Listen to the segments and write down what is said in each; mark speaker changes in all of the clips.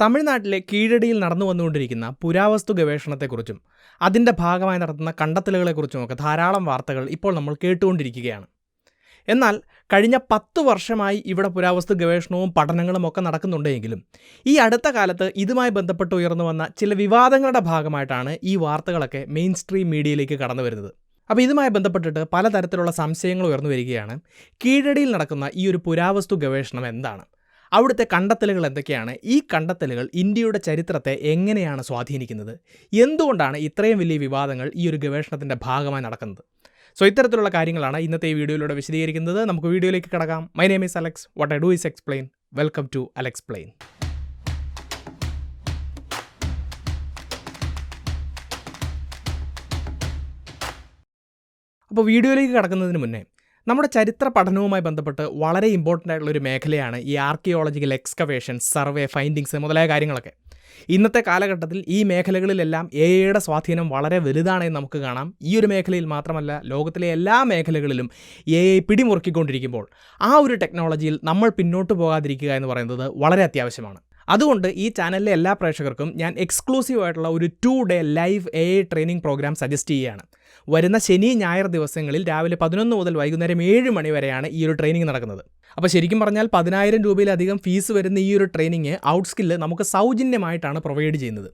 Speaker 1: തമിഴ്നാട്ടിലെ കീഴടിയിൽ നടന്നു വന്നുകൊണ്ടിരിക്കുന്ന പുരാവസ്തു ഗവേഷണത്തെക്കുറിച്ചും അതിൻ്റെ ഭാഗമായി നടത്തുന്ന കണ്ടെത്തലുകളെക്കുറിച്ചുമൊക്കെ ധാരാളം വാർത്തകൾ ഇപ്പോൾ നമ്മൾ കേട്ടുകൊണ്ടിരിക്കുകയാണ്. എന്നാൽ കഴിഞ്ഞ 10 വർഷമായി ഇവിടെ പുരാവസ്തു ഗവേഷണവും പഠനങ്ങളും ഒക്കെ നടക്കുന്നുണ്ടെങ്കിലും ഈ അടുത്ത കാലത്ത് ഇതുമായി ബന്ധപ്പെട്ട് ഉയർന്നു വന്ന ചില വിവാദങ്ങളുടെ ഭാഗമായിട്ടാണ് ഈ വാർത്തകളൊക്കെ മെയിൻ സ്ട്രീം മീഡിയയിലേക്ക് കടന്നു വരുന്നത്. അപ്പോൾ ഇതുമായി ബന്ധപ്പെട്ടിട്ട് പലതരത്തിലുള്ള സംശയങ്ങൾ ഉയർന്നു വരികയാണ്. കീഴടിയിൽ നടക്കുന്ന ഈ ഒരു പുരാവസ്തു ഗവേഷണം എന്താണ്? അവിടുത്തെ കണ്ടെത്തലുകൾ എന്തൊക്കെയാണ്? ഈ കണ്ടെത്തലുകൾ ഇന്ത്യയുടെ ചരിത്രത്തെ എങ്ങനെയാണ് സ്വാധീനിക്കുന്നത്? എന്തുകൊണ്ടാണ് ഇത്രയും വലിയ വിവാദങ്ങൾ ഈ ഒരു ഗവേഷണത്തിൻ്റെ ഭാഗമായി നടക്കുന്നത്? ഇത്തരത്തിലുള്ള കാര്യങ്ങളാണ് ഇന്നത്തെ ഈ വീഡിയോയിലൂടെ വിശദീകരിക്കുന്നത്. നമുക്ക് വീഡിയോയിലേക്ക് കടക്കാം. My name is Alex. What I do is explain. Welcome to Alexplain. അപ്പോൾ വീഡിയോയിലേക്ക് കടക്കുന്നതിന് മുന്നേ നമ്മുടെ ചരിത്ര പഠനവുമായി ബന്ധപ്പെട്ട് വളരെ ഇമ്പോർട്ടൻ്റ് ആയിട്ടുള്ളൊരു മേഖലയാണ് ഈ ആർക്കിയോളജിക്കൽ എക്സ്കവേഷൻസ്, സർവേ, ഫൈൻഡിങ്സ് മുതലായ കാര്യങ്ങളൊക്കെ. ഇന്നത്തെ കാലഘട്ടത്തിൽ ഈ മേഖലകളിലെല്ലാം AI-യുടെ സ്വാധീനം വളരെ വലുതാണെന്ന് നമുക്ക് കാണാം. ഈ ഒരു മേഖലയിൽ മാത്രമല്ല, ലോകത്തിലെ എല്ലാ മേഖലകളിലും AI പിടിമുറുക്കിക്കൊണ്ടിരിക്കുമ്പോൾ ആ ഒരു ടെക്നോളജിയിൽ നമ്മൾ പിന്നോട്ട് പോകാതിരിക്കുക എന്ന് പറയുന്നത് വളരെ അത്യാവശ്യമാണ്. അതുകൊണ്ട് ഈ ചാനലിലെ എല്ലാ പ്രേക്ഷകർക്കും ഞാൻ എക്സ്ക്ലൂസീവ് ആയിട്ടുള്ള ഒരു 2-day live AI training program suggest ചെയ്യുകയാണ്. വരുന്ന ശനി ഞായർ ദിവസങ്ങളിൽ രാവിലെ 11 മുതൽ വൈകുന്നേരം 7 മണി വരെയാണ് ഈ ഒരു ട്രെയിനിങ് നടക്കുന്നത്. അപ്പോൾ ശരിക്കും പറഞ്ഞാൽ 10,000 രൂപയിലധികം ഫീസ് വരുന്ന ഈ ഒരു ട്രെയിനിങ് ഔട്ട് സ്കില്ല് നമുക്ക് സൗജന്യമായിട്ടാണ് പ്രൊവൈഡ് ചെയ്യുന്നത്.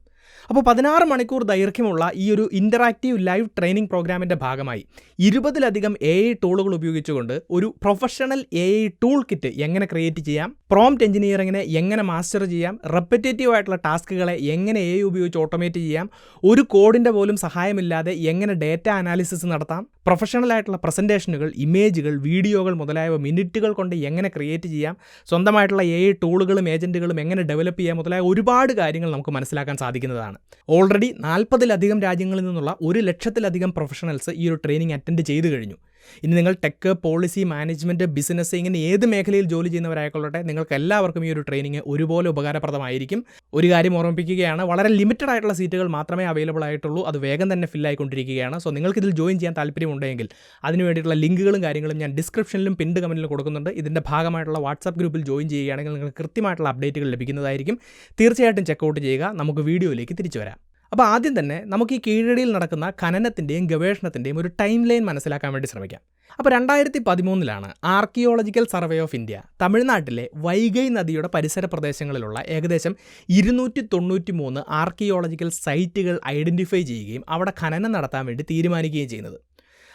Speaker 1: അപ്പോൾ 16 മണിക്കൂർ ദൈർഘ്യമുള്ള ഈ ഒരു ഇൻ്ററാക്റ്റീവ് ലൈവ് ട്രെയിനിങ് പ്രോഗ്രാമിൻ്റെ ഭാഗമായി 20-ലധികം AI ടൂളുകൾ ഉപയോഗിച്ചുകൊണ്ട് ഒരു പ്രൊഫഷണൽ AI ടൂൾ കിറ്റ് എങ്ങനെ ക്രിയേറ്റ് ചെയ്യാം, പ്രോംപ്റ്റ് എഞ്ചിനീയറിങ്ങിനെ എങ്ങനെ മാസ്റ്റർ ചെയ്യാം, റെപ്പറ്റേറ്റീവ് ആയിട്ടുള്ള ടാസ്കുകളെ എങ്ങനെ AI ഉപയോഗിച്ച് ഓട്ടോമേറ്റ് ചെയ്യാം, ഒരു കോഡിൻ്റെ പോലും സഹായമില്ലാതെ എങ്ങനെ ഡേറ്റ അനാലിസിസ് നടത്താം, പ്രൊഫഷണൽ ആയിട്ടുള്ള പ്രസൻറ്റേഷനുകൾ, ഇമേജുകൾ, വീഡിയോകൾ മുതലായവ മിനിറ്റുകൾ കൊണ്ട് എങ്ങനെ ക്രിയേറ്റ് ചെയ്യാം, സ്വന്തമായിട്ടുള്ള AI ടൂളുകളും ഏജൻറ്റുകളും എങ്ങനെ ഡെവലപ്പ് ചെയ്യാം മുതലായ ഒരുപാട് കാര്യങ്ങൾ നമുക്ക് മനസ്സിലാക്കാൻ സാധിക്കുന്നതാണ്. ഓൾറെഡി 40-ലധികം രാജ്യങ്ങളിൽ നിന്നുള്ള 1,00,000-ലധികം പ്രൊഫഷണൽസ് ഈ ഒരു ട്രെയിനിങ് അറ്റൻഡ് ചെയ്തു കഴിഞ്ഞു. ഇനി നിങ്ങൾ ടെക്ക്, പോളിസി, മാനേജ്മെൻറ്റ്, ബിസിനസ് ഇങ്ങനെ ഏത് മേഖലയിൽ ജോലി ചെയ്യുന്നവരായിക്കൊള്ളട്ടെ, നിങ്ങൾക്ക് എല്ലാവർക്കും ഈ ഒരു ട്രെയിനിങ് ഒരുപോലെ ഉപകാരപ്രദമായിരിക്കും. ഒരു കാര്യം ഓർമ്മിപ്പിക്കുകയാണ്, വളരെ ലിമിറ്റഡ് ആയിട്ടുള്ള സീറ്റുകൾ മാത്രമേ അവൈലബിൾ ആയിട്ടുള്ളൂ. അത് വേഗം തന്നെ ഫില്ലായിക്കൊണ്ടിരിക്കുകയാണ്. നിങ്ങൾക്കിതിൽ ജോയിൻ ചെയ്യാൻ താല്പര്യമുണ്ടെങ്കിൽ അതിന് വേണ്ടിയിട്ടുള്ള ലിങ്കുകളും കാര്യങ്ങളും ഞാൻ ഡിസ്ക്രിപ്ഷനിലും പിൻഡ് കമൻറ്റിലും കൊടുക്കുന്നുണ്ട്. ഇതിൻ്റെ ഭാഗമായിട്ടുള്ള വാട്സാപ്പ് ഗ്രൂപ്പിൽ ജോയിൻ ചെയ്യുകയാണെങ്കിൽ നിങ്ങൾക്ക് കൃത്യമായിട്ടുള്ള അപ്ഡേറ്റുകൾ ലഭിക്കുന്നതായിരിക്കും. തീർച്ചയായിട്ടും ചെക്കൗട്ട് ചെയ്യുക. നമുക്ക് വീഡിയോയിലേക്ക് തിരിച്ചു വരാം. അപ്പോൾ ആദ്യം തന്നെ നമുക്ക് ഈ കീഴടിയിൽ നടക്കുന്ന ഖനനത്തിൻ്റെയും ഗവേഷണത്തിൻ്റെയും ഒരു ടൈം ലൈൻ മനസ്സിലാക്കാൻ വേണ്ടി ശ്രമിക്കാം. അപ്പോൾ 2013 ആർക്കിയോളജിക്കൽ സർവേ ഓഫ് ഇന്ത്യ തമിഴ്നാട്ടിലെ വൈഗൈ നദിയുടെ പരിസര പ്രദേശങ്ങളിലുള്ള ഏകദേശം 293 ആർക്കിയോളജിക്കൽ സൈറ്റുകൾ ഐഡൻറ്റിഫൈ ചെയ്യുകയും അവിടെ ഖനനം നടത്താൻ വേണ്ടി തീരുമാനിക്കുകയും ചെയ്യുന്നത്.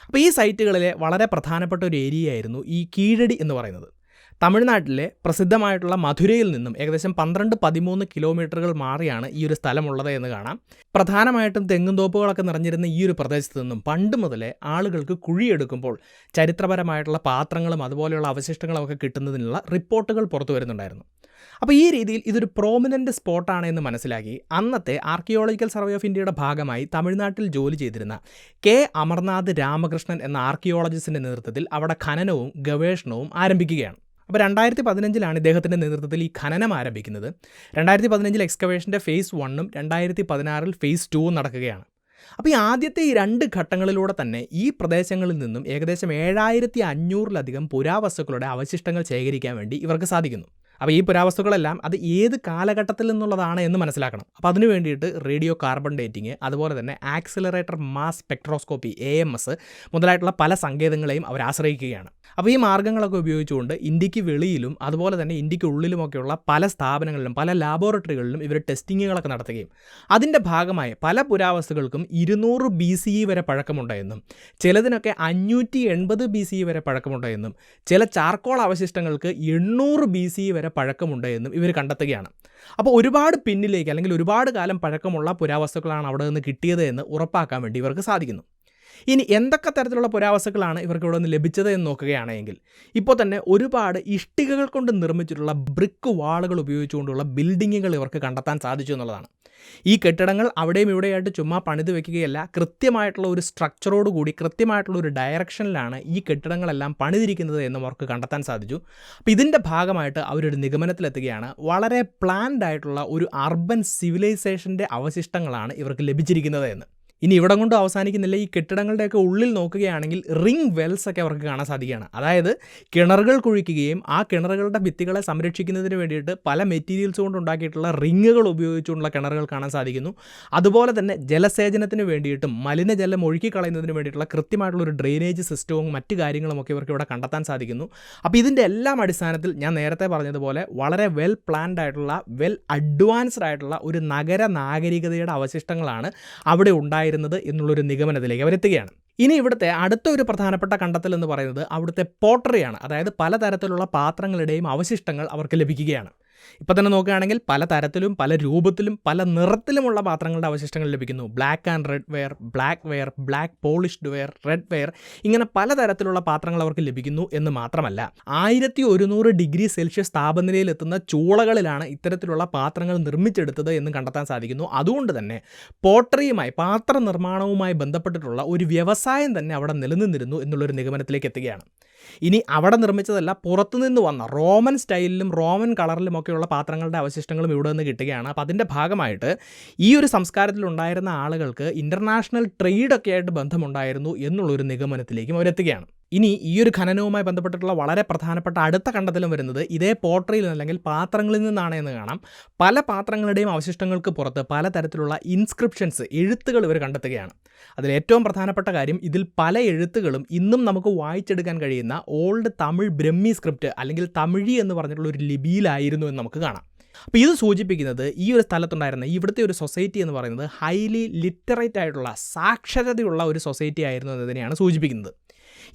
Speaker 1: അപ്പോൾ ഈ സൈറ്റുകളിലെ വളരെ പ്രധാനപ്പെട്ട ഒരു ഏരിയയായിരുന്നു ഈ കീഴടി എന്ന് പറയുന്നത്. തമിഴ്നാട്ടിലെ പ്രസിദ്ധമായിട്ടുള്ള മധുരയിൽ നിന്നും ഏകദേശം 12-13 കിലോമീറ്ററുകൾ മാറിയാണ് ഈ ഒരു സ്ഥലമുള്ളത് എന്ന് കാണാം. പ്രധാനമായിട്ടും തെങ്ങുംതോപ്പുകളൊക്കെ നിറഞ്ഞിരുന്ന ഈ ഒരു പ്രദേശത്ത് നിന്നും പണ്ട് മുതലേ ആളുകൾക്ക് കുഴിയെടുക്കുമ്പോൾ ചരിത്രപരമായിട്ടുള്ള പാത്രങ്ങളും അതുപോലെയുള്ള അവശിഷ്ടങ്ങളും ഒക്കെ കിട്ടുന്നതിനുള്ള റിപ്പോർട്ടുകൾ പുറത്തു വരുന്നുണ്ടായിരുന്നു. അപ്പോൾ ഈ രീതിയിൽ ഇതൊരു പ്രോമിനൻ്റ് സ്പോട്ടാണ് എന്ന് മനസ്സിലാക്കി അന്നത്തെ ആർക്കിയോളജിക്കൽ സർവേ ഓഫ് ഇന്ത്യയുടെ ഭാഗമായി തമിഴ്നാട്ടിൽ ജോലി ചെയ്തിരുന്ന K. അമർനാഥ് രാമകൃഷ്ണൻ എന്ന ആർക്കിയോളജിസ്റ്റിൻ്റെ നേതൃത്വത്തിൽ അവിടെ ഖനനവും ഗവേഷണവും ആരംഭിക്കുകയാണ്. അപ്പോൾ 2015 ഇദ്ദേഹത്തിൻ്റെ നേതൃത്വത്തിൽ ഈ ഖനനം ആരംഭിക്കുന്നത്. 2015 എക്സ്കവേഷൻ്റെ ഫേസ് 1ഉം 2016 ഫേസ് 2ഉം നടക്കുകയാണ്. അപ്പോൾ ഈ ആദ്യത്തെ ഈ 2 ഘട്ടങ്ങളിലൂടെ തന്നെ ഈ പ്രദേശങ്ങളിൽ നിന്നും ഏകദേശം 7500-ലധികം പുരാവസ്തുക്കളുടെ അവശിഷ്ടങ്ങൾ ശേഖരിക്കാൻ വേണ്ടി ഇവർക്ക് സാധിക്കുന്നു. അപ്പോൾ ഈ പുരാവസ്തുക്കളെല്ലാം അത് ഏത് കാലഘട്ടത്തിൽ നിന്നുള്ളതാണ് എന്ന് മനസ്സിലാക്കണം. അപ്പോൾ അതിനു വേണ്ടിയിട്ട് റേഡിയോ കാർബൺ ഡേറ്റിംഗ്, അതുപോലെ തന്നെ ആക്സിലറേറ്റർ മാസ് സ്പെക്ട്രോസ്കോപ്പി AMS മുതലായിട്ടുള്ള പല സങ്കേതങ്ങളെയും അവർ ആശ്രയിക്കുകയാണ്. അപ്പോൾ ഈ മാർഗ്ഗങ്ങളൊക്കെ ഉപയോഗിച്ചുകൊണ്ട് ഇന്ത്യക്ക് വെളിയിലും അതുപോലെ തന്നെ ഇന്ത്യക്ക് ഉള്ളിലുമൊക്കെയുള്ള പല സ്ഥാപനങ്ങളിലും പല ലാബോറട്ടറികളിലും ഇവർ ടെസ്റ്റിങ്ങുകളൊക്കെ നടത്തുകയും അതിൻ്റെ ഭാഗമായി പല പുരാവസ്തുക്കൾക്കും 200 BCE വരെ പഴക്കമുണ്ടെന്നും ചിലതിനൊക്കെ 580 BCE വരെ പഴക്കമുണ്ടെന്നും ചില ചാർക്കോൾ അവശിഷ്ടങ്ങൾക്ക് 800 BCE വരെ പഴക്കമുണ്ട് എന്നും ഇവർ കണ്ടെത്തുകയാണ്. അപ്പോൾ ഒരുപാട് പിന്നിലേക്ക് അല്ലെങ്കിൽ ഒരുപാട് കാലം പഴക്കമുള്ള പുരാവസ്തുക്കളാണ് അവിടെ നിന്ന് കിട്ടിയത് എന്ന് ഉറപ്പാക്കാൻ വേണ്ടി ഇവർക്ക് സാധിക്കുന്നു. ഇനി എന്തൊക്കെ തരത്തിലുള്ള പുരാവസ്തുക്കളാണ് ഇവർക്ക് ഇവിടെ നിന്ന് ലഭിച്ചത് എന്ന് നോക്കുകയാണെങ്കിൽ ഇപ്പോൾ തന്നെ ഒരുപാട് ഇഷ്ടികകൾ കൊണ്ട് നിർമ്മിച്ചിട്ടുള്ള ബ്രിക്ക് വാളുകൾ ഉപയോഗിച്ചുകൊണ്ടുള്ള ബിൽഡിങ്ങുകൾ ഇവർക്ക് കണ്ടെത്താൻ സാധിച്ചു എന്നുള്ളതാണ്. ഈ കെട്ടിടങ്ങൾ അവിടെയും ഇവിടെയായിട്ട് ചുമ്മാ പണിത് വെക്കുകയല്ല, കൃത്യമായിട്ടുള്ള ഒരു സ്ട്രക്ചറോടുകൂടി കൃത്യമായിട്ടുള്ള ഒരു ഡയറക്ഷനിലാണ് ഈ കെട്ടിടങ്ങളെല്ലാം പണിതിരിക്കുന്നത് എന്നും അവർക്ക് കണ്ടെത്താൻ സാധിച്ചു. അപ്പോൾ ഇതിൻ്റെ ഭാഗമായിട്ട് അവരൊരു നിഗമനത്തിലെത്തുകയാണ്, വളരെ പ്ലാൻഡ് ആയിട്ടുള്ള ഒരു അർബൻ സിവിലൈസേഷൻ്റെ അവശിഷ്ടങ്ങളാണ് ഇവർക്ക് ലഭിച്ചിരിക്കുന്നത് എന്ന്. ഇനി ഇവിടം കൊണ്ട് അവസാനിക്കുന്നില്ല. ഈ കെട്ടിടങ്ങളുടെയൊക്കെ ഉള്ളിൽ നോക്കുകയാണെങ്കിൽ റിംഗ് വെൽസ് ഒക്കെ അവർക്ക് കാണാൻ സാധിക്കുകയാണ്. അതായത് കിണറുകൾ കുഴിക്കുകയും ആ കിണറുകളുടെ ഭിത്തികളെ സംരക്ഷിക്കുന്നതിന് വേണ്ടിയിട്ട് പല മെറ്റീരിയൽസ് കൊണ്ട് ഉണ്ടാക്കിയിട്ടുള്ള റിങ്ങുകൾ ഉപയോഗിച്ചുകൊണ്ടുള്ള കിണറുകൾ കാണാൻ സാധിക്കുന്നു. അതുപോലെ തന്നെ ജലസേചനത്തിന് വേണ്ടിയിട്ടും മലിനജലം ഒഴുക്കിക്കളയുന്നതിന് വേണ്ടിയിട്ടുള്ള കൃത്യമായിട്ടുള്ളൊരു ഡ്രെയിനേജ് സിസ്റ്റവും മറ്റു കാര്യങ്ങളുമൊക്കെ ഇവർക്ക് ഇവിടെ കണ്ടെത്താൻ സാധിക്കുന്നു. അപ്പോൾ ഇതിൻ്റെ എല്ലാം അടിസ്ഥാനത്തിൽ ഞാൻ നേരത്തെ പറഞ്ഞതുപോലെ വളരെ വെൽ പ്ലാൻഡ് ആയിട്ടുള്ള വെൽ അഡ്വാൻസ്ഡ് ആയിട്ടുള്ള ഒരു നഗര നാഗരികതയുടെ അവശിഷ്ടങ്ങളാണ് അവിടെ ഉണ്ടായിരുന്നത് എന്നുള്ളൊരു നിഗമനത്തിലേക്ക് അവരെത്തുകയാണ്. ഇനി ഇവിടുത്തെ അടുത്ത ഒരു പ്രധാനപ്പെട്ട കണ്ടെത്തൽ എന്ന് പറയുന്നത് അവിടുത്തെ പോട്ടറിയാണ്. അതായത് പലതരത്തിലുള്ള പാത്രങ്ങളുടെയും അവശിഷ്ടങ്ങൾ അവർക്ക് ലഭിക്കുകയാണ്. ഇപ്പോൾ തന്നെ നോക്കുകയാണെങ്കിൽ പല തരത്തിലും പല രൂപത്തിലും പല നിറത്തിലുമുള്ള പാത്രങ്ങളുടെ അവശിഷ്ടങ്ങൾ ലഭിക്കുന്നു. Black and red ware, black ware, black polished ware, red ware, ഇങ്ങനെ പലതരത്തിലുള്ള പാത്രങ്ങൾ അവർക്ക് ലഭിക്കുന്നു എന്ന് മാത്രമല്ല 1100 ഡിഗ്രി സെൽഷ്യസ് താപനിലയിലെത്തുന്ന ചൂളകളിലാണ് ഇത്തരത്തിലുള്ള പാത്രങ്ങൾ നിർമ്മിച്ചെടുത്തത് എന്ന് കണ്ടെത്താൻ സാധിക്കുന്നു. അതുകൊണ്ട് തന്നെ പോട്ടറിയുമായി പാത്ര നിർമ്മാണവുമായി ബന്ധപ്പെട്ടിട്ടുള്ള ഒരു വ്യവസായം തന്നെ അവിടെ നിലനിന്നിരുന്നു എന്നുള്ളൊരു നിഗമനത്തിലേക്ക് എത്തുകയാണ്. ഇനി അവിടെ നിർമ്മിച്ചതല്ല, പുറത്തുനിന്ന് വന്ന റോമൻ സ്റ്റൈലിലും റോമൻ കളറിലും ഒക്കെയുള്ള പാത്രങ്ങളുടെ അവശിഷ്ടങ്ങളും ഇവിടെ നിന്ന് കിട്ടുകയാണ്. അപ്പോൾ അതിൻ്റെ ഭാഗമായിട്ട് ഈ ഒരു സംസ്കാരത്തിലുണ്ടായിരുന്ന ആളുകൾക്ക് ഇൻ്റർനാഷണൽ ട്രേഡൊക്കെ ആയിട്ട് ബന്ധമുണ്ടായിരുന്നു എന്നുള്ളൊരു നിഗമനത്തിലേക്കും അവരെത്തുകയാണ്. ഇനി ഈ ഒരു ഖനനവുമായി ബന്ധപ്പെട്ടിട്ടുള്ള വളരെ പ്രധാനപ്പെട്ട അടുത്ത കണ്ടെത്തലും വരുന്നത് ഇതേ പോട്ടറിയിൽ അല്ലെങ്കിൽ പാത്രങ്ങളിൽ നിന്നാണ് എന്ന് കാണാം. പല പാത്രങ്ങളുടെയും അവശിഷ്ടങ്ങൾക്ക് പുറത്ത് പലതരത്തിലുള്ള ഇൻസ്ക്രിപ്ഷൻസ്, എഴുത്തുകൾ ഇവർ കണ്ടെത്തുകയാണ്. അതിലേറ്റവും പ്രധാനപ്പെട്ട കാര്യം, ഇതിൽ പല എഴുത്തുകളും ഇന്നും നമുക്ക് വായിച്ചെടുക്കാൻ കഴിയുന്ന ഓൾഡ് തമിഴ് ബ്രഹ്മി സ്ക്രിപ്റ്റ് അല്ലെങ്കിൽ തമിഴി എന്ന് പറഞ്ഞിട്ടുള്ള ഒരു ലിപിയിലായിരുന്നു എന്ന് നമുക്ക് കാണാം. അപ്പോൾ ഇത് സൂചിപ്പിക്കുന്നത് ഈ ഒരു സ്ഥലത്തുണ്ടായിരുന്ന ഇവിടുത്തെ ഒരു സൊസൈറ്റി എന്ന് പറയുന്നത് ഹൈലി ലിറ്ററേറ്റ് ആയിട്ടുള്ള സാക്ഷരതയുള്ള ഒരു സൊസൈറ്റി ആയിരുന്നു എന്നതിനെയാണ് സൂചിപ്പിക്കുന്നത്.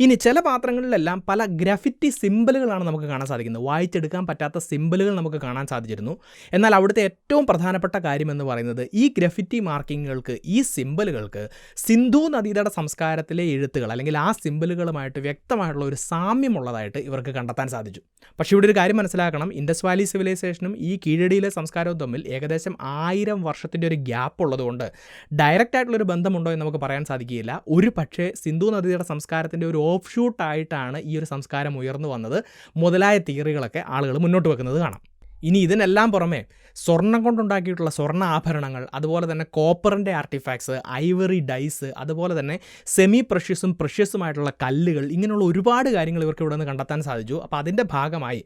Speaker 1: ഇനി ചില പാത്രങ്ങളിലെല്ലാം പല ഗ്രാഫിറ്റി സിമ്പിളുകളാണ് നമുക്ക് കാണാൻ സാധിക്കുന്നത്. വായിച്ചെടുക്കാൻ പറ്റാത്ത സിമ്പിളുകൾ നമുക്ക് കാണാൻ സാധിച്ചിരുന്നു. എന്നാൽ അവിടുത്തെ ഏറ്റവും പ്രധാനപ്പെട്ട കാര്യം എന്ന് പറയുന്നത് ഈ ഗ്രാഫിറ്റി മാർക്കിങ്ങുകൾക്ക്, ഈ സിമ്പിളുകൾക്ക് സിന്ധു നദീതട സംസ്കാരത്തിലെ എഴുത്തുകൾ അല്ലെങ്കിൽ ആ സിമ്പിളുകളുമായിട്ട് വ്യക്തമായിട്ടുള്ള ഒരു സാമ്യമുള്ളതായിട്ട് ഇവർക്ക് കണ്ടെത്താൻ സാധിച്ചു. പക്ഷേ ഇവിടെ ഒരു കാര്യം മനസ്സിലാക്കണം, ഇൻഡസ് വാലി സിവിലൈസേഷനും ഈ കീഴടിയിലെ സംസ്കാരവും തമ്മിൽ ഏകദേശം 1000 വർഷത്തിൻ്റെ ഒരു ഗ്യാപ്പ് ഉള്ളതുകൊണ്ട് ഡയറക്റ്റ് ആയിട്ടുള്ളൊരു ബന്ധമുണ്ടോ എന്ന് നമുക്ക് പറയാൻ സാധിക്കുകയില്ല. ഒരു പക്ഷേ സിന്ധു നദീതട സംസ്കാരത്തിൻ്റെ ഒരു ഓഫ് ഷൂട്ടായിട്ടാണ് ഈ ഒരു സംസ്കാരം ഉയർന്നു വന്നത് മുതലായ തിയറികളൊക്കെ ആളുകൾ മുന്നോട്ട് വെക്കുന്നത് കാണാം. ഇനി ഇതിനെല്ലാം പുറമെ സ്വർണം കൊണ്ടുണ്ടാക്കിയിട്ടുള്ള സ്വർണ്ണ ആഭരണങ്ങൾ, അതുപോലെ തന്നെ കോപ്പറിൻ്റെ ആർട്ടിഫാക്ട്സ്, ഐവറി ഡൈസ്, അതുപോലെ തന്നെ സെമി പ്രഷ്യസും പ്രഷ്യസുമായിട്ടുള്ള കല്ലുകൾ, ഇങ്ങനെയുള്ള ഒരുപാട് കാര്യങ്ങൾ ഇവർക്ക് ഇവിടെ നിന്ന് കണ്ടെത്താൻ സാധിച്ചു. അപ്പോൾ അതിൻ്റെ ഭാഗമായി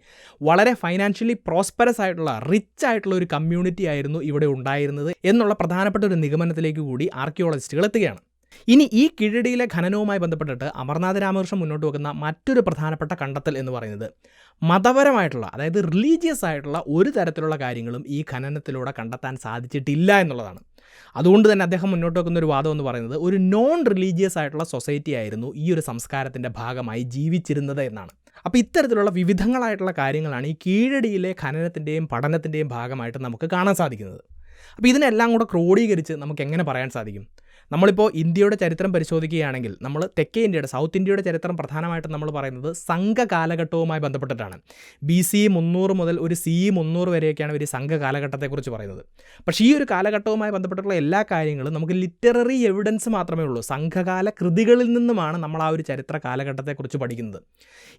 Speaker 1: വളരെ ഫൈനാൻഷ്യലി പ്രോസ്പെറസ് ആയിട്ടുള്ള റിച്ച് ആയിട്ടുള്ള ഒരു കമ്മ്യൂണിറ്റി ആയിരുന്നു ഇവിടെ ഉണ്ടായിരുന്നത് എന്നുള്ള പ്രധാനപ്പെട്ട ഒരു നിഗമനത്തിലേക്ക് കൂടി ആർക്കിയോളജിസ്റ്റുകൾ എത്തുകയാണ്. ഇനി ഈ കീഴടിയിലെ ഖനനവുമായി ബന്ധപ്പെട്ടിട്ട് അമർനാഥ് രാമകൃഷ്ണൻ മുന്നോട്ട് വെക്കുന്ന മറ്റൊരു പ്രധാനപ്പെട്ട കണ്ടെത്തൽ എന്ന് പറയുന്നത് മതപരമായിട്ടുള്ള, അതായത് റിലീജിയസ് ആയിട്ടുള്ള ഒരു തരത്തിലുള്ള കാര്യങ്ങളും ഈ ഖനനത്തിലൂടെ കണ്ടെത്താൻ സാധിച്ചിട്ടില്ല എന്നുള്ളതാണ്. അതുകൊണ്ട് തന്നെ അദ്ദേഹം മുന്നോട്ട് വെക്കുന്ന ഒരു വാദം എന്ന് പറയുന്നത് ഒരു നോൺ റിലീജിയസ് ആയിട്ടുള്ള സൊസൈറ്റി ആയിരുന്നു ഈ ഒരു സംസ്കാരത്തിൻ്റെ ഭാഗമായി ജീവിച്ചിരുന്നത് എന്നാണ്. അപ്പോൾ ഇത്തരത്തിലുള്ള വിവിധങ്ങളായിട്ടുള്ള കാര്യങ്ങളാണ് ഈ കീഴടിയിലെ ഖനനത്തിൻ്റെയും പഠനത്തിൻ്റെയും ഭാഗമായിട്ട് നമുക്ക് കാണാൻ സാധിക്കുന്നത്. അപ്പോൾ ഇതിനെല്ലാം കൂടെ ക്രോഡീകരിച്ച് നമുക്ക് എങ്ങനെ പറയാൻ സാധിക്കും? നമ്മളിപ്പോൾ ഇന്ത്യയുടെ ചരിത്രം പരിശോധിക്കുകയാണെങ്കിൽ നമ്മൾ തെക്കേ ഇന്ത്യയുടെ, സൗത്ത് ഇന്ത്യയുടെ ചരിത്രം പ്രധാനമായിട്ടും നമ്മൾ പറയുന്നത് സംഘ കാലഘട്ടവുമായി ബന്ധപ്പെട്ടിട്ടാണ്. BC 300 മുതൽ ഒരു CE 300 വരെയൊക്കെയാണ് ഒരു സംഘ കാലഘട്ടത്തെക്കുറിച്ച് പറയുന്നത്. പക്ഷേ ഈ ഒരു കാലഘട്ടവുമായി ബന്ധപ്പെട്ടിട്ടുള്ള എല്ലാ കാര്യങ്ങളും നമുക്ക് ലിറ്റററി എവിഡൻസ് മാത്രമേ ഉള്ളൂ. സംഘകാല കൃതികളിൽ നിന്നുമാണ് നമ്മൾ ആ ഒരു ചരിത്ര കാലഘട്ടത്തെക്കുറിച്ച് പഠിക്കുന്നത്.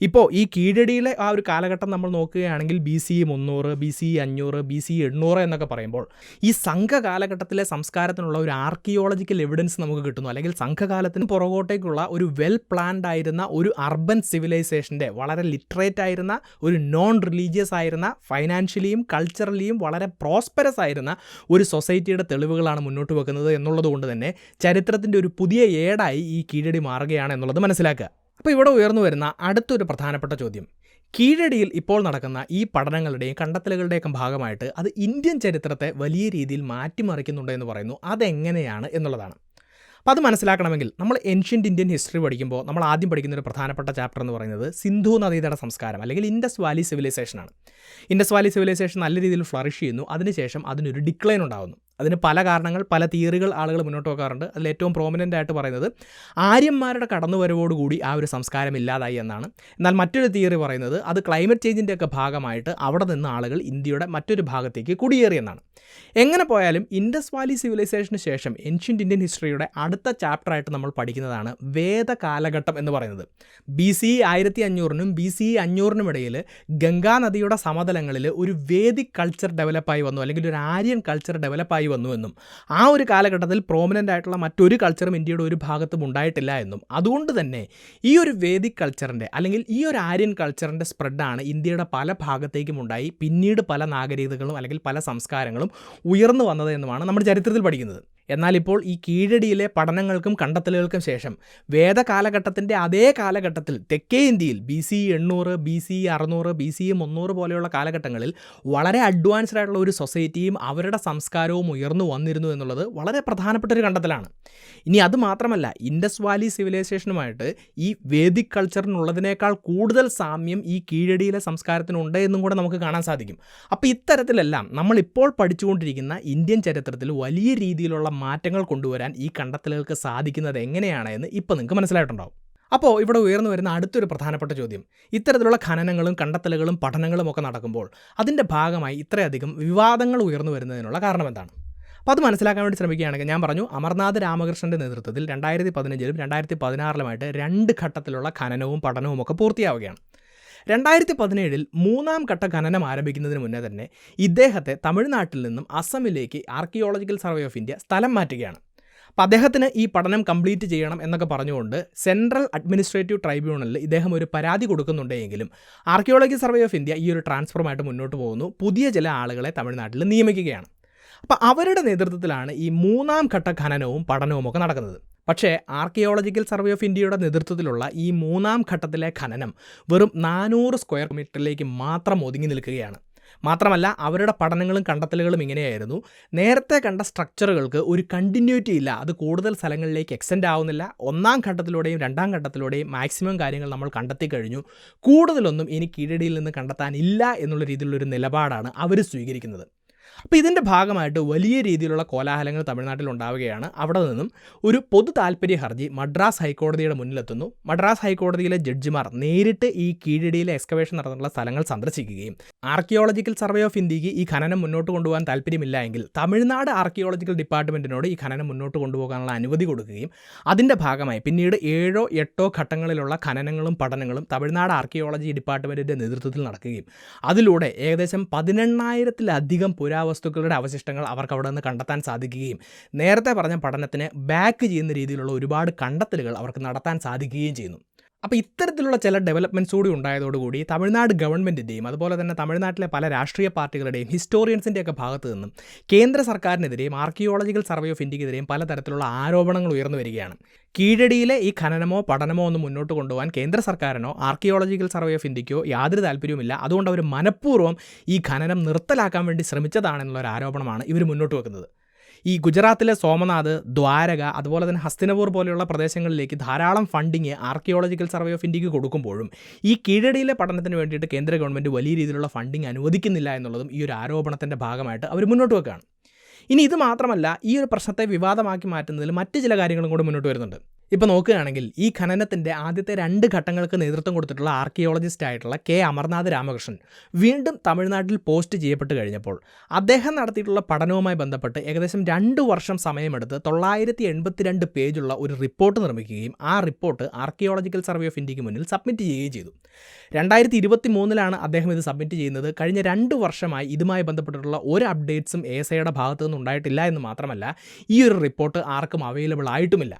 Speaker 1: ഇപ്പോൾ ഈ കീഴടിയിലെ ആ ഒരു കാലഘട്ടം നമ്മൾ നോക്കുകയാണെങ്കിൽ BC 300, BC 500, BC 800 എന്നൊക്കെ പറയുമ്പോൾ ഈ സംഘ കാലഘട്ടത്തിലെ സംസ്കാരത്തിനുള്ള ഒരു ആർക്കിയോളജിക്കൽ എവിഡൻസ് നമുക്ക് കിട്ടുന്നു. അല്ലെങ്കിൽ സംഘകാലത്തിന് പുറകോട്ടേക്കുള്ള ഒരു വെൽ പ്ലാൻഡ് ആയിരുന്ന ഒരു അർബൻ സിവിലൈസേഷൻ്റെ, വളരെ ലിറ്ററേറ്റ് ആയിരുന്ന ഒരു നോൺ റിലീജിയസ് ആയിരുന്ന, ഫൈനാൻഷ്യലിയും കൾച്ചറലിയും വളരെ പ്രോസ്പെറസ് ആയിരുന്ന ഒരു സൊസൈറ്റിയുടെ തെളിവുകളാണ് മുന്നോട്ട് വെക്കുന്നത് എന്നുള്ളത് കൊണ്ട് തന്നെ ചരിത്രത്തിൻ്റെ ഒരു പുതിയ ഏടായി ഈ കീഴടി മാറുകയാണ് എന്നുള്ളത് മനസ്സിലാക്കുക. അപ്പോൾ ഇവിടെ ഉയർന്നു വരുന്ന അടുത്തൊരു പ്രധാനപ്പെട്ട ചോദ്യം, കീഴടിയിൽ ഇപ്പോൾ നടക്കുന്ന ഈ പഠനങ്ങളുടെയും കണ്ടെത്തലുകളുടെയൊക്കെ ഭാഗമായിട്ട് അത് ഇന്ത്യൻ ചരിത്രത്തെ വലിയ രീതിയിൽ മാറ്റിമറിക്കുന്നുണ്ട് എന്ന് പറയുന്നു. അതെങ്ങനെയാണ് എന്നുള്ളതാണ്. അപ്പോൾ അത് മനസ്സിലാക്കണമെങ്കിൽ നമ്മൾ ഏൻഷ്യൻ്റ് ഇന്ത്യൻ ഹിസ്റ്ററി പഠിക്കുമ്പോൾ നമ്മൾ ആദ്യം പഠിക്കുന്ന ഒരു പ്രധാനപ്പെട്ട ചാപ്റ്റർ എന്ന് പറയുന്നത് സിന്ധു നദീതട സംസ്കാരം അല്ലെങ്കിൽ ഇൻഡസ് വാലി സിവിലൈസേഷനാണ്. ഇൻഡസ് വാലി സിവിലൈസേഷൻ നല്ല രീതിയിൽ ഫ്ലറിഷ് ചെയ്യുന്നു. അതിനുശേഷം അതിനൊരു ഡിക്ലൈൻ ഉണ്ടാകുന്നു. അതിന് പല കാരണങ്ങൾ, പല തിയറികൾ ആളുകൾ മുന്നോട്ട് വെക്കാറുണ്ട്. അതിൽ ഏറ്റവും പ്രോമിനൻ്റ് ആയിട്ട് പറയുന്നത് ആര്യന്മാരുടെ കടന്നുവരവോടുകൂടി ആ ഒരു സംസ്കാരം ഇല്ലാതായി എന്നാണ്. എന്നാൽ മറ്റൊരു തിയറി പറയുന്നത് അത് ക്ലൈമറ്റ് ചേഞ്ചിൻ്റെ ഒക്കെ ഭാഗമായിട്ട് അവിടെ നിന്ന് ആളുകൾ ഇന്ത്യയുടെ മറ്റൊരു ഭാഗത്തേക്ക് കുടിയേറി എന്നാണ്. എങ്ങനെ പോയാലും ഇൻഡസ് വാലി സിവിലൈസേഷന് ശേഷം ഏൻഷ്യൻ്റ് ഇന്ത്യൻ ഹിസ്റ്ററിയുടെ അടുത്ത ചാപ്റ്ററായിട്ട് നമ്മൾ പഠിക്കുന്നതാണ് വേദ കാലഘട്ടം എന്ന് പറയുന്നത്. BCE 1500-നും BCE 500-നും ഇടയിൽ ഗംഗാ നദിയുടെ സമതലങ്ങളിൽ ഒരു വേദിക് കൾച്ചർ ഡെവലപ്പായി വന്നു, അല്ലെങ്കിൽ ഒരു ആര്യൻ കൾച്ചർ ഡെവലപ്പായി വന്നു എന്നും ആ ഒരു കാലഘട്ടത്തിൽ പ്രോമിനൻ്റ് ആയിട്ടുള്ള മറ്റൊരു കൾച്ചറും ഇന്ത്യയുടെ ഒരു ഭാഗത്തും ഉണ്ടായിട്ടില്ല എന്നും അതുകൊണ്ട് തന്നെ ഈ ഒരു വേദിക് കൾച്ചറിൻ്റെ അല്ലെങ്കിൽ ഈ ഒരു ആര്യൻ കൾച്ചറിൻ്റെ സ്പ്രെഡാണ് ഇന്ത്യയുടെ പല ഭാഗത്തേക്കും ഉണ്ടായി പിന്നീട് പല നാഗരികതകളും അല്ലെങ്കിൽ പല സംസ്കാരങ്ങളും ഉയർന്നു വന്നത് എന്നുമാണ് നമ്മൾ ചരിത്രത്തിൽ പഠിക്കുന്നത്. എന്നാൽ ഇപ്പോൾ ഈ കീഴടിയിലെ പഠനങ്ങൾക്കും കണ്ടെത്തലുകൾക്കും ശേഷം വേദകാലഘട്ടത്തിൻ്റെ അതേ കാലഘട്ടത്തിൽ തെക്കേ ഇന്ത്യയിൽ BCE 800, BCE 600, BCE 300 പോലെയുള്ള കാലഘട്ടങ്ങളിൽ വളരെ അഡ്വാൻസ്ഡ് ആയിട്ടുള്ള ഒരു സൊസൈറ്റിയും അവരുടെ സംസ്കാരവും ഉയർന്നു വന്നിരുന്നു എന്നുള്ളത് വളരെ പ്രധാനപ്പെട്ട ഒരു കണ്ടെത്തലാണ്. ഇനി അതുമാത്രമല്ല, ഇൻഡസ് വാലി സിവിലൈസേഷനുമായിട്ട് ഈ വേദിക് കൾച്ചറിനുള്ളതിനേക്കാൾ കൂടുതൽ സാമ്യം ഈ കീഴടിയിലെ സംസ്കാരത്തിനുണ്ട് എന്നും കൂടെ നമുക്ക് കാണാൻ സാധിക്കും. അപ്പോൾ ഇത്തരത്തിലെല്ലാം നമ്മളിപ്പോൾ പഠിച്ചുകൊണ്ടിരിക്കുന്ന ഇന്ത്യൻ ചരിത്രത്തിൽ വലിയ രീതിയിലുള്ള മാറ്റങ്ങൾ കൊണ്ടുവരാൻ ഈ കണ്ടെത്തലുകൾക്ക് സാധിക്കുന്നത് എങ്ങനെയാണ് എന്ന് ഇപ്പോൾ നിങ്ങൾക്ക് മനസ്സിലായിട്ടുണ്ടാവും. അപ്പോൾ ഇവിടെ ഉയർന്നു വരുന്ന അടുത്തൊരു പ്രധാനപ്പെട്ട ചോദ്യം, ഇത്തരത്തിലുള്ള ഖനനങ്ങളും കണ്ടെത്തലുകളും പഠനങ്ങളും ഒക്കെ നടക്കുമ്പോൾ അതിൻ്റെ ഭാഗമായി ഇത്രയധികം വിവാദങ്ങൾ ഉയർന്നു വരുന്നതിനുള്ള കാരണം എന്താണ്? അപ്പോൾ അത് മനസ്സിലാക്കാൻ വേണ്ടി ശ്രമിക്കുകയാണെങ്കിൽ, ഞാൻ പറഞ്ഞു അമർനാഥ് രാമകൃഷ്ണൻ്റെ നേതൃത്വത്തിൽ 2015-ലും 2016-ലുമായിട്ട് 2 ഘട്ടത്തിലുള്ള ഖനനവും പഠനവും ഒക്കെ പൂർത്തിയാവുകയാണ്. 2017-ൽ 3-ാം ഘട്ട ഖനനം ആരംഭിക്കുന്നതിന് മുന്നേ തന്നെ ഇദ്ദേഹത്തെ തമിഴ്നാട്ടിൽ നിന്നും അസമിലേക്ക് ആർക്കിയോളജിക്കൽ സർവേ ഓഫ് ഇന്ത്യ സ്ഥലം മാറ്റുകയാണ്. അപ്പോൾ അദ്ദേഹത്തിന് ഈ പഠനം കംപ്ലീറ്റ് ചെയ്യണം എന്നൊക്കെ പറഞ്ഞുകൊണ്ട് സെൻട്രൽ അഡ്മിനിസ്ട്രേറ്റീവ് ട്രൈബ്യൂണലിൽ ഇദ്ദേഹം ഒരു പരാതി കൊടുക്കുന്നുണ്ടെങ്കിലും ആർക്കിയോളജിക്കൽ സർവേ ഓഫ് ഇന്ത്യ ഈ ഒരു ട്രാൻസ്ഫറുമായിട്ട് മുന്നോട്ട് പോകുന്നു, പുതിയ ചില ആളുകളെ തമിഴ്നാട്ടിൽ നിയമിക്കുകയാണ്. അപ്പോൾ അവരുടെ നേതൃത്വത്തിലാണ് ഈ 3-ാം ഘട്ട ഖനനവും പഠനവും ഒക്കെ നടക്കുന്നത്. പക്ഷേ ആർക്കിയോളജിക്കൽ സർവേ ഓഫ് ഇന്ത്യയുടെ നേതൃത്വത്തിലുള്ള ഈ 3-ാം ഘട്ടത്തിലെ ഖനനം വെറും 400 സ്ക്വയർ കിലോമീറ്ററിലേക്ക് മാത്രം ഒതുങ്ങി നിൽക്കുകയാണ്. മാത്രമല്ല അവരുടെ പഠനങ്ങളും കണ്ടെത്തലുകളും ഇങ്ങനെയായിരുന്നു, നേരത്തെ കണ്ട സ്ട്രക്ചറുകൾക്ക് ഒരു കണ്ടിന്യൂറ്റി ഇല്ല, അത് കൂടുതൽ സ്ഥലങ്ങളിലേക്ക് എക്സ്റ്റെൻഡ് ആവുന്നില്ല, 1-ാം ഘട്ടത്തിലൂടെയും 2-ാം ഘട്ടത്തിലൂടെയും മാക്സിമം കാര്യങ്ങൾ നമ്മൾ കണ്ടെത്തി കഴിഞ്ഞു, കൂടുതലൊന്നും ഇനി കീഴടിയിൽ നിന്ന് കണ്ടെത്താനില്ല എന്നുള്ള രീതിയിലുള്ളൊരു നിലപാടാണ് അവർ സ്വീകരിക്കുന്നത്. അപ്പോൾ ഇതിൻ്റെ ഭാഗമായിട്ട് വലിയ രീതിയിലുള്ള കോലാഹലങ്ങൾ തമിഴ്നാട്ടിൽ ഉണ്ടാവുകയാണ്. അവിടെ നിന്നും ഒരു പൊതു താൽപ്പര്യ ഹർജി മദ്രാസ് ഹൈക്കോടതിയുടെ മുന്നിലെത്തുന്നു. മദ്രാസ് ഹൈക്കോടതിയിലെ ജഡ്ജിമാർ നേരിട്ട് ഈ കീഴടിയിലെ എക്സ്കവേഷൻ നടന്നിട്ടുള്ള സ്ഥലങ്ങൾ സന്ദർശിക്കുകയും ആർക്കിയോളജിക്കൽ സർവേ ഓഫ് ഇന്ത്യക്ക് ഈ ഖനനം മുന്നോട്ട് കൊണ്ടുപോകാൻ താല്പര്യമില്ല എങ്കിൽ തമിഴ്നാട് ആർക്കിയോളജിക്കൽ ഡിപ്പാർട്ട്മെൻറ്റിനോട് ഈ ഖനനം മുന്നോട്ട് കൊണ്ടുപോകാനുള്ള അനുമതി കൊടുക്കുകയും അതിൻ്റെ ഭാഗമായി പിന്നീട് 7-ഓ 8-ഓ ഘട്ടങ്ങളിലുള്ള ഖനനങ്ങളും പഠനങ്ങളും തമിഴ്നാട് ആർക്കിയോളജി ഡിപ്പാർട്ട്മെൻറ്റിൻ്റെ നേതൃത്വത്തിൽ നടക്കുകയും അതിലൂടെ ഏകദേശം 18,000-ത്തിലധികം പുരാവസ്തുക്കളുടെ അവശിഷ്ടങ്ങൾ അവർക്ക് അവിടെ നിന്ന് കണ്ടെത്താൻ സാധിക്കുകയും നേരത്തെ പറഞ്ഞ പഠനത്തിന് ബാക്ക് ചെയ്യുന്ന രീതിയിലുള്ള ഒരുപാട് കണ്ടെത്തലുകൾ അവർക്ക് നടത്താൻ സാധിക്കുകയും ചെയ്യുന്നു. അപ്പോൾ ഇത്തരത്തിലുള്ള ചില ഡെവലപ്മെൻറ്റ്സ് കൂടി ഉണ്ടായതോടുകൂടി തമിഴ്നാട് ഗവൺമെൻറ്റിൻ്റെയും അതുപോലെ തന്നെ തമിഴ്നാട്ടിലെ പല രാഷ്ട്രീയ പാർട്ടികളുടെയും ഹിസ്റ്റോറിയൻസിൻ്റെയൊക്കെ ഭാഗത്തു നിന്നും കേന്ദ്ര സർക്കാരിനെതിരെയും ആർക്കിയോളജിക്കൽ സർവേ ഓഫ് ഇന്ത്യക്കെതിരെയും പലതരത്തിലുള്ള ആരോപണങ്ങൾ ഉയർന്നു വരികയാണ്. കീഴടിയിലെ ഈ ഖനനമോ പഠനമോ ഒന്നും മുന്നോട്ട് കൊണ്ടുപോകാൻ കേന്ദ്ര സർക്കാരിനോ ആർക്കിയോളജിക്കൽ സർവേ ഓഫ് ഇന്ത്യക്കോ യാതൊരു താല്പര്യവുമില്ല, അതുകൊണ്ട് അവർ മനഃപൂർവ്വം ഈ ഖനനം നിർത്തലാക്കാൻ വേണ്ടി ശ്രമിച്ചതാണെന്നുള്ള ഒരു ആരോപണമാണ് ഇവർ മുന്നോട്ട് വെക്കുന്നത്. ഈ ഗുജറാത്തിലെ സോമനാഥ്, ദ്വാരക, അതുപോലെ തന്നെ ഹസ്തിനപൂർ പോലെയുള്ള പ്രദേശങ്ങളിലേക്ക് ധാരാളം ഫണ്ടിങ് ആർക്കിയോളജിക്കൽ സർവേ ഓഫ് ഇന്ത്യക്ക് കൊടുക്കുമ്പോഴും ഈ കീഴടിയിലെ പഠനത്തിന് വേണ്ടിയിട്ട് കേന്ദ്ര ഗവൺമെൻറ് വലിയ രീതിയിലുള്ള ഫണ്ടിങ് അനുവദിക്കുന്നില്ല എന്നുള്ളതും ഈ ഒരു ആരോപണത്തിൻ്റെ ഭാഗമായിട്ട് അവർ മുന്നോട്ട് വെക്കുകയാണ്. ഇനി ഇത് മാത്രമല്ല, ഈ ഒരു പ്രശ്നത്തെ വിവാദമാക്കി മാറ്റുന്നതിൽ മറ്റ് ചില കാര്യങ്ങളും കൂടി മുന്നോട്ട് വരുന്നുണ്ട്. ഇപ്പോൾ നോക്കുകയാണെങ്കിൽ ഈ ഖനനത്തിൻ്റെ ആദ്യത്തെ 2 ഘട്ടങ്ങൾക്ക് നേതൃത്വം കൊടുത്തിട്ടുള്ള ആർക്കിയോളജിസ്റ്റ് ആയിട്ടുള്ള K. അമർനാഥ് രാമകൃഷ്ണൻ വീണ്ടും തമിഴ്നാട്ടിൽ പോസ്റ്റ് ചെയ്യപ്പെട്ട് കഴിഞ്ഞപ്പോൾ അദ്ദേഹം നടത്തിയിട്ടുള്ള പഠനവുമായി ബന്ധപ്പെട്ട് ഏകദേശം 2 വർഷം സമയമെടുത്ത് 982 പേജുള്ള ഒരു റിപ്പോർട്ട് നിർമ്മിക്കുകയും ആ റിപ്പോർട്ട് ആർക്കിയോളജിക്കൽ സർവേ ഓഫ് ഇന്ത്യക്ക് മുന്നിൽ സബ്മിറ്റ് ചെയ്യുകയും ചെയ്തു. 2023-ലാണ് അദ്ദേഹം ഇത് സബ്മിറ്റ് ചെയ്യുന്നത്. കഴിഞ്ഞ 2 വർഷമായി ഇതുമായി ബന്ധപ്പെട്ടിട്ടുള്ള ഒരു അപ്ഡേറ്റ്സും ASIയുടെ ഭാഗത്തു നിന്നുണ്ടായിട്ടില്ല എന്ന് മാത്രമല്ല ഈ ഒരു റിപ്പോർട്ട് ആർക്കും അവൈലബിൾ ആയിട്ടുമില്ല.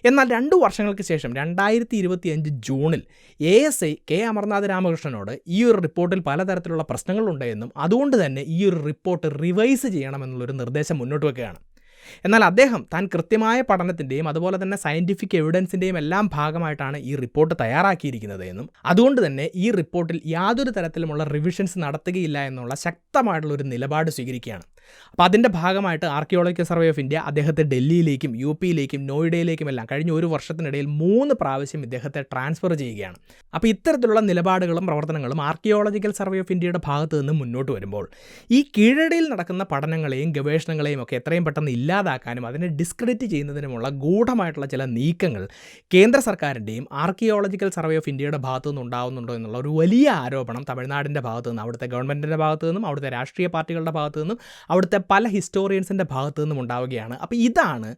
Speaker 1: എന്നാൽ 2 വർഷങ്ങൾക്ക് ശേഷം 2025 ജൂണിൽ ASI K. അമർനാഥ് രാമകൃഷ്ണനോട് ഈ ഒരു റിപ്പോർട്ടിൽ പലതരത്തിലുള്ള പ്രശ്നങ്ങളുണ്ടെന്നും അതുകൊണ്ട് തന്നെ ഈ ഒരു റിപ്പോർട്ട് റിവൈസ് ചെയ്യണമെന്നുള്ളൊരു നിർദ്ദേശം മുന്നോട്ട് വെക്കുകയാണ്. എന്നാൽ അദ്ദേഹം താൻ കൃത്യമായ പഠനത്തിൻ്റെയും അതുപോലെ തന്നെ സയൻറ്റിഫിക് എവിഡൻസിൻ്റെയും എല്ലാം ഭാഗമായിട്ടാണ് ഈ റിപ്പോർട്ട് തയ്യാറാക്കിയിരിക്കുന്നത് എന്നും അതുകൊണ്ട് തന്നെ ഈ റിപ്പോർട്ടിൽ യാതൊരു തരത്തിലുമുള്ള റിവിഷൻസ് നടത്തുകയില്ല എന്നുള്ള ശക്തമായിട്ടുള്ളൊരു നിലപാട് സ്വീകരിക്കുകയാണ്. അപ്പോൾ അതിൻ്റെ ഭാഗമായിട്ട് ആർക്കിയോളജിക്കൽ സർവേ ഓഫ് ഇന്ത്യ അദ്ദേഹത്തെ ഡൽഹിയിലേക്കും UPയിലേക്കും നോയിഡയിലേക്കും എല്ലാം കഴിഞ്ഞ 1 വർഷത്തിനിടയിൽ 3 പ്രാവശ്യം ഇദ്ദേഹത്തെ ട്രാൻസ്ഫർ ചെയ്യുകയാണ്. അപ്പോൾ ഇത്തരത്തിലുള്ള നിലപാടുകളും പ്രവർത്തനങ്ങളും ആർക്കിയോളജിക്കൽ സർവേ ഓഫ് ഇന്ത്യയുടെ ഭാഗത്തു നിന്ന് മുന്നോട്ട് വരുമ്പോൾ ഈ കീഴടിയിൽ നടക്കുന്ന പഠനങ്ങളെയും ഗവേഷണങ്ങളെയും ഒക്കെ എത്രയും പെട്ടെന്ന് ഇല്ലാതാക്കാനും അതിനെ ഡിസ്ക്രെഡിറ്റ് ചെയ്യുന്നതിനുമുള്ള ഗൂഢമായിട്ടുള്ള ചില നീക്കങ്ങൾ കേന്ദ്ര സർക്കാരിൻ്റെയും ആർക്കിയോളജിക്കൽ സർവേ ഓഫ് ഇന്ത്യയുടെ ഭാഗത്തു നിന്ന് ഉണ്ടാകുന്നുണ്ടോ എന്നുള്ള ഒരു വലിയ ആരോപണം തമിഴ്നാടിൻ്റെ ഭാഗത്തു നിന്ന്, അവിടുത്തെ ഗവൺമെൻറ്റിൻ്റെ ഭാഗത്തു നിന്നും, അവിടുത്തെ രാഷ്ട്രീയ പാർട്ടികളുടെ ഭാഗത്തു നിന്നും, അവിടുത്തെ പല ഹിസ്റ്റോറിയൻസിൻ്റെ ഭാഗത്തു നിന്നും ഉണ്ടാവുകയാണ്. അപ്പോൾ ഇതാണ്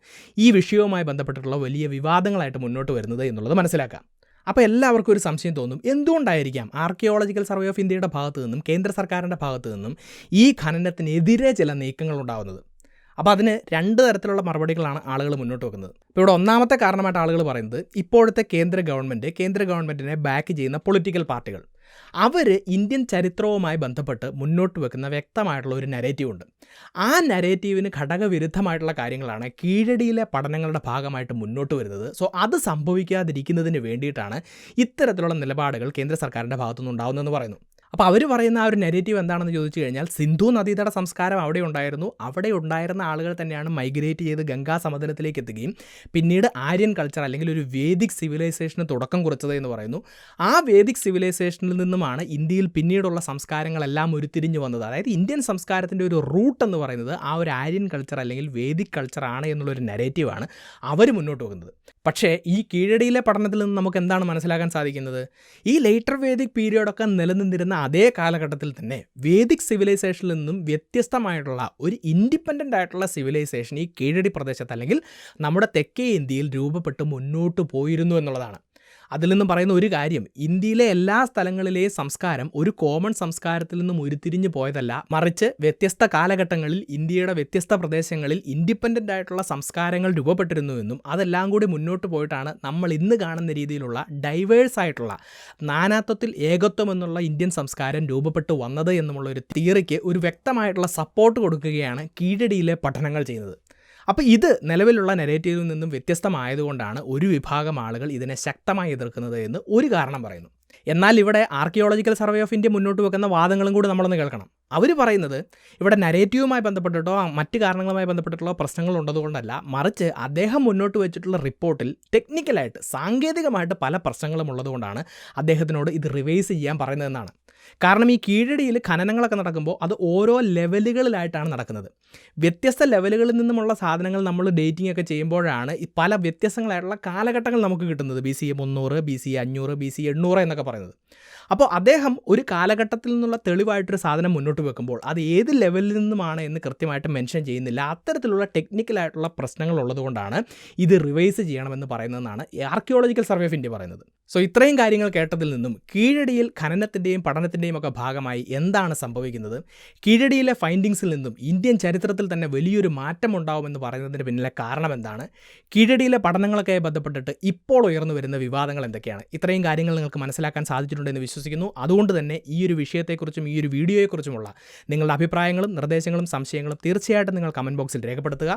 Speaker 1: ഈ വിഷയവുമായി ബന്ധപ്പെട്ടിട്ടുള്ള വലിയ വിവാദങ്ങളായിട്ട് മുന്നോട്ട് വരുന്നത് എന്നുള്ളത് മനസ്സിലാക്കാം. അപ്പോൾ എല്ലാവർക്കും ഒരു സംശയം തോന്നും, എന്തുകൊണ്ടായിരിക്കാം ആർക്കിയോളജിക്കൽ സർവേ ഓഫ് ഇന്ത്യയുടെ ഭാഗത്തു നിന്നും കേന്ദ്ര സർക്കാരിൻ്റെ ഭാഗത്തു നിന്നും ഈ ഖനനത്തിനെതിരെ ചില നീക്കങ്ങൾ ഉണ്ടാകുന്നത്? അപ്പോൾ അതിന് രണ്ട് തരത്തിലുള്ള മറുപടികളാണ് ആളുകൾ മുന്നോട്ട് വെക്കുന്നത്. ഇപ്പോൾ ഇവിടെ ഒന്നാമത്തെ കാരണമായിട്ട് ആളുകൾ പറയുന്നത്, ഇപ്പോഴത്തെ കേന്ദ്ര ഗവൺമെൻറ്റിനെ ബാക്ക് ചെയ്യുന്ന പൊളിറ്റിക്കൽ പാർട്ടികൾ അവർ ഇന്ത്യൻ ചരിത്രവുമായി ബന്ധപ്പെട്ട് മുന്നോട്ട് വെക്കുന്ന വ്യക്തമായിട്ടുള്ള ഒരു നരേറ്റീവ് ഉണ്ട്. ആ നരേറ്റീവിന് ഘടകവിരുദ്ധമായിട്ടുള്ള കാര്യങ്ങളാണ് കീഴടിയിലെ പഠനങ്ങളുടെ ഭാഗമായിട്ട് മുന്നോട്ട് വരുന്നത്. സോ അത് സംഭവിക്കാതിരിക്കുന്നതിന് വേണ്ടിയിട്ടാണ് ഇത്തരത്തിലുള്ള നിലപാടുകൾ കേന്ദ്ര സർക്കാരിൻ്റെ ഭാഗത്തുനിന്ന് ഉണ്ടാകുന്നതെന്ന് പറയുന്നു. അപ്പോൾ അവർ പറയുന്ന ആ ഒരു നെഗറ്റീവ് എന്താണെന്ന് ചോദിച്ചു കഴിഞ്ഞാൽ, സിന്ധു നദീതട സംസ്കാരം അവിടെ ഉണ്ടായിരുന്നു, അവിടെ ഉണ്ടായിരുന്ന ആളുകൾ തന്നെയാണ് മൈഗ്രേറ്റ് ചെയ്ത് ഗംഗാ സമതലത്തിലേക്ക് എത്തുകയും പിന്നീട് ആര്യൻ കൾച്ചർ അല്ലെങ്കിൽ ഒരു വേദിക് സിവിലൈസേഷന് തുടക്കം കുറിച്ചത് എന്ന് പറയുന്നു. ആ വേദിക് സിവിലൈസേഷനിൽ നിന്നുമാണ് ഇന്ത്യയിൽ പിന്നീടുള്ള സംസ്കാരങ്ങളെല്ലാം ഉരുത്തിരിഞ്ഞു വന്നത്. അതായത് ഇന്ത്യൻ സംസ്കാരത്തിൻ്റെ ഒരു റൂട്ട് എന്ന് പറയുന്നത് ആ ഒരു ആര്യൻ കൾച്ചർ അല്ലെങ്കിൽ വേദിക് കൾച്ചർ ആണ് എന്നുള്ളൊരു നെഗറ്റീവാണ് അവർ മുന്നോട്ട് വെക്കുന്നത്. പക്ഷേ ഈ കീഴടിയിലെ പഠനത്തിൽ നിന്ന് നമുക്ക് എന്താണ് മനസ്സിലാക്കാൻ സാധിക്കുന്നത്? ഈ ലേറ്റർ വേദിക് പീരിയഡൊക്കെ നിലനിന്നിരുന്ന അതേ കാലഘട്ടത്തിൽ തന്നെ വേദിക് സിവിലൈസേഷനിൽ നിന്നും വ്യത്യസ്തമായിട്ടുള്ള ഒരു ഇൻഡിപെൻഡൻ്റ് ആയിട്ടുള്ള സിവിലൈസേഷൻ ഈ കീഴടി പ്രദേശത്ത് അല്ലെങ്കിൽ നമ്മുടെ തെക്കേ ഇന്ത്യയിൽ രൂപപ്പെട്ട് മുന്നോട്ട് പോയിരുന്നു എന്നുള്ളതാണ്. അതിൽ നിന്നും പറയുന്ന ഒരു കാര്യം, ഇന്ത്യയിലെ എല്ലാ സ്ഥലങ്ങളിലെയും സംസ്കാരം ഒരു കോമൺ സംസ്കാരത്തിൽ നിന്നും ഉരുത്തിരിഞ്ഞു പോയതല്ല, മറിച്ച് വ്യത്യസ്ത കാലഘട്ടങ്ങളിൽ ഇന്ത്യയുടെ വ്യത്യസ്ത പ്രദേശങ്ങളിൽ ഇൻഡിപെൻഡൻ്റ് ആയിട്ടുള്ള സംസ്കാരങ്ങൾ രൂപപ്പെട്ടിരുന്നുവെന്നും അതെല്ലാം കൂടി മുന്നോട്ട് പോയിട്ടാണ് നമ്മൾ ഇന്ന് കാണുന്ന രീതിയിലുള്ള ഡൈവേഴ്സ് ആയിട്ടുള്ള നാനാത്വത്തിൽ ഏകത്വം എന്നുള്ള ഇന്ത്യൻ സംസ്കാരം രൂപപ്പെട്ടു വന്നത് എന്നുമുള്ള ഒരു തിയറിക്ക് ഒരു വ്യക്തമായിട്ടുള്ള സപ്പോർട്ട് കൊടുക്കുകയാണ് കീഴടിയിലെ പഠനങ്ങൾ ചെയ്യുന്നത്. അപ്പോൾ ഇത് നിലവിലുള്ള നെഗറ്റീവിൽ നിന്നും വ്യത്യസ്തമായതുകൊണ്ടാണ് ഒരു വിഭാഗം ആളുകൾ ഇതിനെ ശക്തമായി എതിർക്കുന്നത് എന്ന് ഒരു കാരണം പറയുന്നു. എന്നാൽ ഇവിടെ ആർക്കിയോളജിക്കൽ സർവേ ഓഫ് ഇന്ത്യ മുന്നോട്ട് വെക്കുന്ന വാദങ്ങളും കൂടി നമ്മളൊന്ന് കേൾക്കണം. അവർ പറയുന്നത് ഇവിടെ നരേറ്റീവുമായി ബന്ധപ്പെട്ടിട്ടോ മറ്റ് കാരണങ്ങളുമായി ബന്ധപ്പെട്ടിട്ടുള്ള പ്രശ്നങ്ങളുള്ളതുകൊണ്ടല്ല, മറിച്ച് അദ്ദേഹം മുന്നോട്ട് വെച്ചിട്ടുള്ള റിപ്പോർട്ടിൽ ടെക്നിക്കലായിട്ട് സാങ്കേതികമായിട്ട് പല പ്രശ്നങ്ങളും ഉള്ളതുകൊണ്ടാണ് അദ്ദേഹത്തിനോട് ഇത് റിവൈസ് ചെയ്യാൻ പറയുന്നതെന്നാണ്. കാരണം ഈ കീഴടിയിൽ ഖനനങ്ങളൊക്കെ നടക്കുമ്പോൾ അത് ഓരോ ലെവലുകളിലായിട്ടാണ് നടക്കുന്നത്. വ്യത്യസ്ത ലെവലുകളിൽ നിന്നുമുള്ള സാധനങ്ങൾ നമ്മൾ ഡേറ്റിംഗ് ഒക്കെ ചെയ്യുമ്പോഴാണ് ഈ പല വ്യത്യസ്തങ്ങളായിട്ടുള്ള കാലഘട്ടങ്ങൾ നമുക്ക് കിട്ടുന്നത്. BC 300, BC 500, BC 800 എന്നൊക്കെ പറയുന്നത്. അപ്പോൾ അദ്ദേഹം ഒരു കാലഘട്ടത്തിൽ നിന്നുള്ള തെളിവായിട്ടൊരു സാധനം മുന്നോട്ട് വെക്കുമ്പോൾ അത് ഏത് ലെവലിൽ നിന്നുമാണ് എന്ന് കൃത്യമായിട്ട് മെൻഷൻ ചെയ്യുന്നില്ല. അത്തരത്തിലുള്ള ടെക്നിക്കലായിട്ടുള്ള പ്രശ്നങ്ങൾ ഉള്ളതുകൊണ്ടാണ് ഇത് റിവൈസ് ചെയ്യണമെന്ന് പറയുന്നതെന്നാണ് ആർക്കിയോളജിക്കൽ സർവേ ഓഫ് ഇന്ത്യ പറയുന്നത്. സോ ഇത്രയും കാര്യങ്ങൾ കേട്ടതിൽ നിന്നും കീഴടിയിൽ ഖനനത്തിൻ്റെയും പഠനത്തിൻ്റെയും ഒക്കെ ഭാഗമായി എന്താണ് സംഭവിക്കുന്നത്, കീഴടിയിലെ ഫൈൻഡിങ്സിൽ നിന്നും ഇന്ത്യൻ ചരിത്രത്തിൽ തന്നെ വലിയൊരു മാറ്റം ഉണ്ടാവുമെന്ന് പറയുന്നതിന് പിന്നിലെ കാരണം എന്താണ്, കീഴടിയിലെ പഠനങ്ങളൊക്കെ ബന്ധപ്പെട്ടിട്ട് ഇപ്പോൾ ഉയർന്നു വരുന്ന വിവാദങ്ങൾ എന്തൊക്കെയാണ്, ഇത്രയും കാര്യങ്ങൾ നിങ്ങൾക്ക് മനസ്സിലാക്കാൻ സാധിച്ചിട്ടുണ്ടെന്ന് വിശ്വസിക്കുന്നു. അതുകൊണ്ട് തന്നെ ഈ ഒരു വിഷയത്തെക്കുറിച്ചും ഈ ഒരു വീഡിയോയെക്കുറിച്ചുമുള്ള നിങ്ങളുടെ അഭിപ്രായങ്ങളും നിർദ്ദേശങ്ങളും സംശയങ്ങളും തീർച്ചയായിട്ടും നിങ്ങൾ കമൻറ്റ് ബോക്സിൽ രേഖപ്പെടുത്തുക.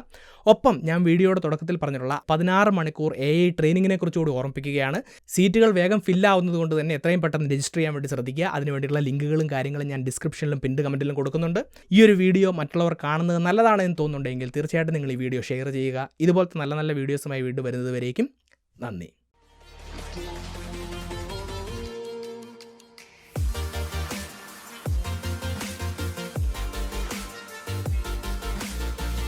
Speaker 1: ഒപ്പം ഞാൻ വീഡിയോയുടെ തുടക്കത്തിൽ പറഞ്ഞിട്ടുള്ള 16 മണിക്കൂർ AI ട്രെയിനിങ്ങിനെ കുറിച്ചുകൂടി ഓർമ്മിപ്പിക്കുകയാണ്. സീറ്റുകൾ വേഗം ഫില്ലാവുന്നത് കൊണ്ട് തന്നെ എത്രയും പെട്ടെന്ന് രജിസ്റ്റർ ചെയ്യാൻ വേണ്ടി ശ്രദ്ധിക്കുക. അതിനുവേണ്ടിയുള്ള ലിങ്കുകളും കാര്യങ്ങളും ഞാൻ ഡിസ്ക്രിപ്ഷനിലും പിൻഡ് കമൻറ്റിലും കൊടുക്കുന്നുണ്ട്. ഈ ഒരു വീഡിയോ മറ്റുള്ളവർ കാണുന്നത് നല്ലതാണെന്ന് തോന്നുന്നുണ്ടെങ്കിൽ തീർച്ചയായിട്ടും നിങ്ങൾ ഈ വീഡിയോ ഷെയർ ചെയ്യുക. ഇതുപോലത്തെ നല്ല നല്ല വീഡിയോസുമായി വീണ്ടും വരുന്നത് വരേക്കും നന്ദി.